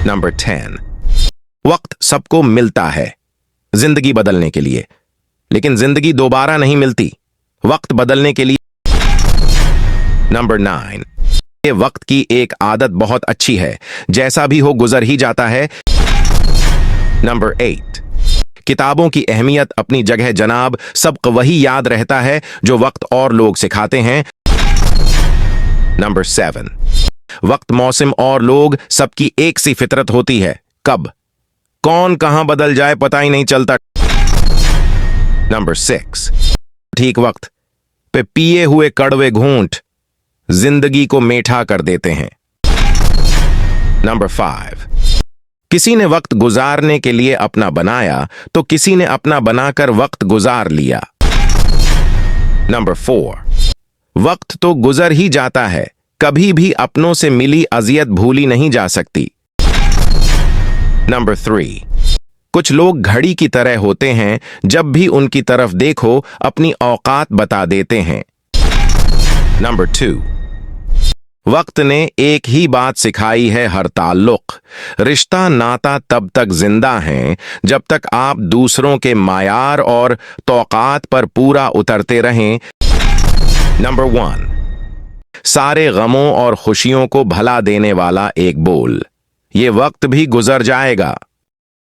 Number 10, वक्त सबको मिलता है जिंदगी बदलने के लिए, लेकिन जिंदगी दोबारा नहीं मिलती वक्त बदलने के लिए। नंबर 9, ये वक्त की एक आदत बहुत अच्छी है, जैसा भी हो गुजर ही जाता है। नंबर 8, किताबों की अहमियत अपनी जगह जनाब, सबको वही याद रहता है जो वक्त और लोग सिखाते हैं। नंबर 7, वक्त, मौसम और लोग सबकी एक सी फितरत होती है, कब कौन कहां बदल जाए पता ही नहीं चलता। नंबर 6, ठीक वक्त पे पिए हुए कड़वे घूंट जिंदगी को मीठा कर देते हैं। नंबर 5, किसी ने वक्त गुजारने के लिए अपना बनाया तो किसी ने अपना बनाकर वक्त गुजार लिया। नंबर 4, वक्त तो गुजर ही जाता है, कभी भी अपनों से मिली अजियत भूली नहीं जा सकती। नंबर 3, कुछ लोग घड़ी की तरह होते हैं, जब भी उनकी तरफ देखो अपनी औकात बता देते हैं। नंबर 2, वक्त ने एक ही बात सिखाई है, हर ताल्लुक, रिश्ता नाता तब तक जिंदा है जब तक आप दूसरों के मायार और तौकात पर पूरा उतरते रहें। नंबर 1, सारे गमों और खुशियों को भला देने वाला एक बोल, ये वक्त भी गुजर जाएगा।